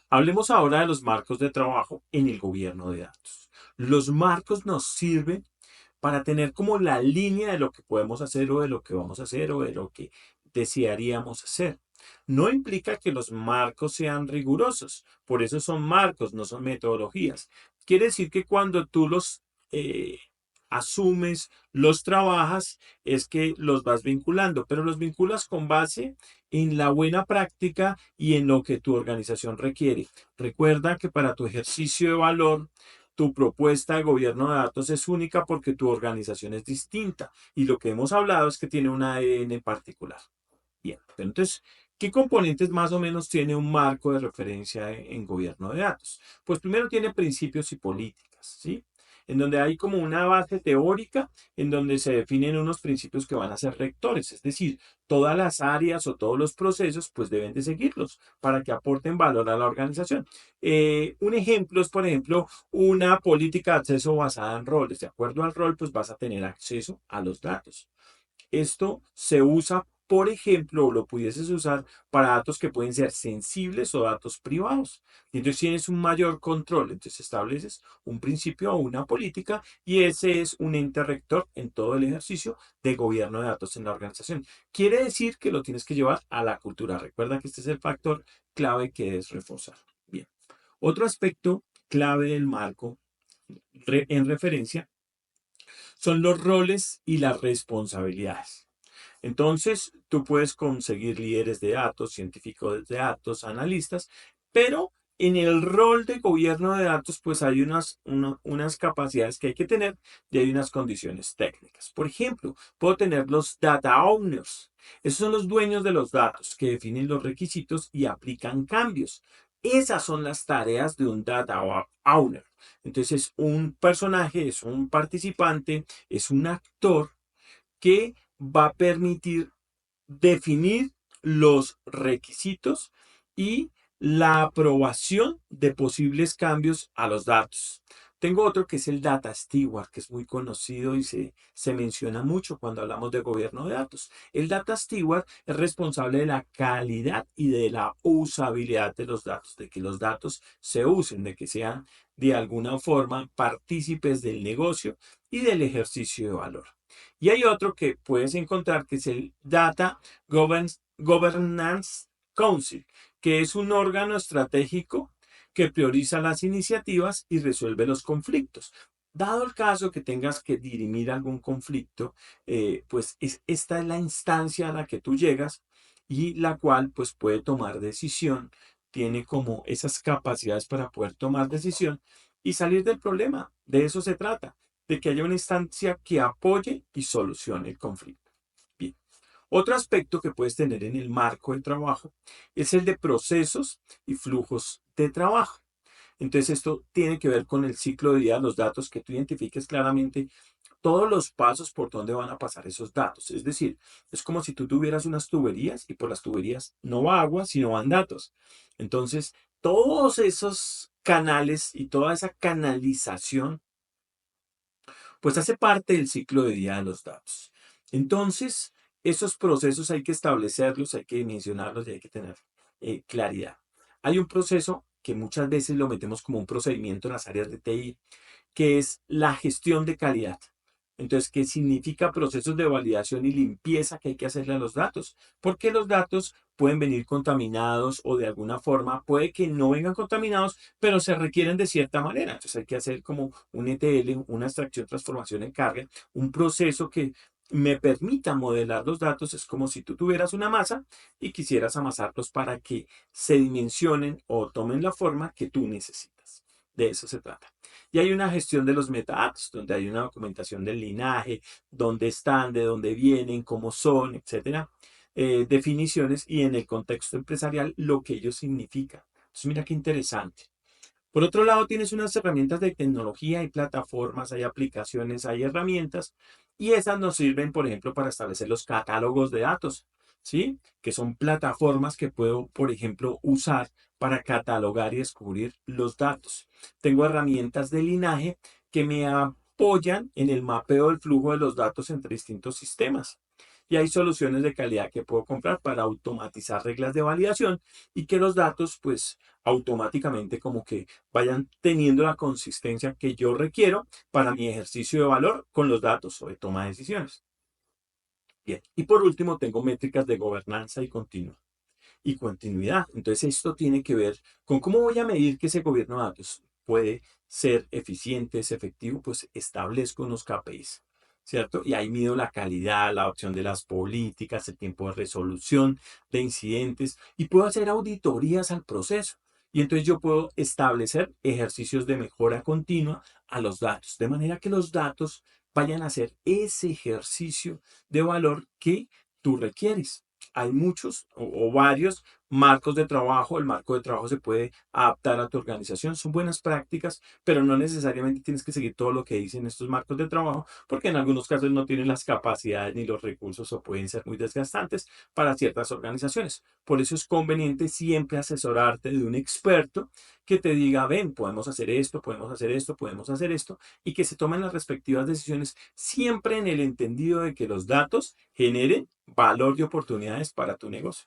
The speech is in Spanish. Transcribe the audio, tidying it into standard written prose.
Hablemos ahora de los marcos de trabajo en el gobierno de datos. Los marcos nos sirven para tener como la línea de lo que podemos hacer o de lo que vamos a hacer o de lo que desearíamos hacer. No implica que los marcos sean rigurosos, por eso son marcos, no son metodologías. Quiere decir que cuando tú los asumes, los trabajas, es que los vas vinculando, pero los vinculas con base en la buena práctica y en lo que tu organización requiere. Recuerda que para tu ejercicio de valor, tu propuesta de gobierno de datos es única porque tu organización es distinta y lo que hemos hablado es que tiene un ADN particular. Bien, pero entonces, ¿qué componentes más o menos tiene un marco de referencia en gobierno de datos? Pues primero tiene principios y políticas, ¿sí? En donde hay como una base teórica en donde se definen unos principios que van a ser rectores, es decir, todas las áreas o todos los procesos pues deben de seguirlos para que aporten valor a la organización. Un ejemplo es, por ejemplo, una política de acceso basada en roles. De acuerdo al rol, pues vas a tener acceso a los datos. Esto se usa, por ejemplo, o lo pudieses usar para datos que pueden ser sensibles o datos privados. Y entonces tienes un mayor control. Entonces estableces un principio o una política y ese es un ente rector en todo el ejercicio de gobierno de datos en la organización. Quiere decir que lo tienes que llevar a la cultura. Recuerda que este es el factor clave que es reforzar. Bien. Otro aspecto clave del marco en referencia son los roles y las responsabilidades. Entonces, tú puedes conseguir líderes de datos, científicos de datos, analistas, pero en el rol de gobierno de datos, pues hay unas capacidades que hay que tener y hay unas condiciones técnicas. Por ejemplo, puedo tener los data owners. Esos son los dueños de los datos que definen los requisitos y aplican cambios. Esas son las tareas de un data owner. Entonces, un personaje es un participante, es un actor que va a permitir definir los requisitos y la aprobación de posibles cambios a los datos. Tengo otro que es el Data Steward, que es muy conocido y se menciona mucho cuando hablamos de gobierno de datos. El Data Steward es responsable de la calidad y de la usabilidad de los datos, de que los datos se usen, de que sean de alguna forma partícipes del negocio y del ejercicio de valor. Y hay otro que puedes encontrar que es el Data Governance Council, que es un órgano estratégico que prioriza las iniciativas y resuelve los conflictos. Dado el caso que tengas que dirimir algún conflicto, pues esta es la instancia a la que tú llegas y la cual pues puede tomar decisión, tiene como esas capacidades para poder tomar decisión y salir del problema. De eso se trata, de que haya una instancia que apoye y solucione el conflicto. Bien. Otro aspecto que puedes tener en el marco del trabajo es el de procesos y flujos de trabajo. Entonces esto tiene que ver con el ciclo de vida de los datos, que tú identifiques claramente todos los pasos por donde van a pasar esos datos. Es decir, es como si tú tuvieras unas tuberías y por las tuberías no va agua, sino van datos. Entonces, todos esos canales y toda esa canalización pues hace parte del ciclo de vida de los datos. Entonces, esos procesos hay que establecerlos, hay que dimensionarlos y hay que tener claridad. Hay un proceso que muchas veces lo metemos como un procedimiento en las áreas de TI, que es la gestión de calidad. Entonces, ¿qué significa procesos de validación y limpieza que hay que hacerle a los datos? Porque los datos pueden venir contaminados o de alguna forma puede que no vengan contaminados, pero se requieren de cierta manera. Entonces hay que hacer como un ETL, una extracción, transformación en carga, un proceso que me permita modelar los datos. Es como si tú tuvieras una masa y quisieras amasarlos para que se dimensionen o tomen la forma que tú necesitas. De eso se trata. Y hay una gestión de los metadatos, donde hay una documentación del linaje, dónde están, de dónde vienen, cómo son, etcétera. Definiciones y en el contexto empresarial lo que ellos significan. Entonces, mira qué interesante. Por otro lado, tienes unas herramientas de tecnología, hay plataformas, hay aplicaciones, hay herramientas y esas nos sirven, por ejemplo, para establecer los catálogos de datos, ¿sí? Que son plataformas que puedo, por ejemplo, usar para catalogar y descubrir los datos. Tengo herramientas de linaje que me apoyan en el mapeo del flujo de los datos entre distintos sistemas. Y hay soluciones de calidad que puedo comprar para automatizar reglas de validación y que los datos pues automáticamente como que vayan teniendo la consistencia que yo requiero para mi ejercicio de valor con los datos o de toma de decisiones. Bien. Y por último, tengo métricas de gobernanza y continuidad. Entonces, esto tiene que ver con cómo voy a medir que ese gobierno de datos puede ser eficiente, es efectivo, pues establezco unos KPIs, ¿cierto? Y ahí mido la calidad, la opción de las políticas, el tiempo de resolución de incidentes y puedo hacer auditorías al proceso. Y entonces yo puedo establecer ejercicios de mejora continua a los datos, de manera que los datos vayan a hacer ese ejercicio de valor que tú requieres. Hay muchos o varios marcos de trabajo. El marco de trabajo se puede adaptar a tu organización. Son buenas prácticas, pero no necesariamente tienes que seguir todo lo que dicen estos marcos de trabajo, porque en algunos casos no tienen las capacidades ni los recursos o pueden ser muy desgastantes para ciertas organizaciones. Por eso es conveniente siempre asesorarte de un experto que te diga, ven, podemos hacer esto, podemos hacer esto, podemos hacer esto, y que se tomen las respectivas decisiones siempre en el entendido de que los datos generen valor y oportunidades para tu negocio.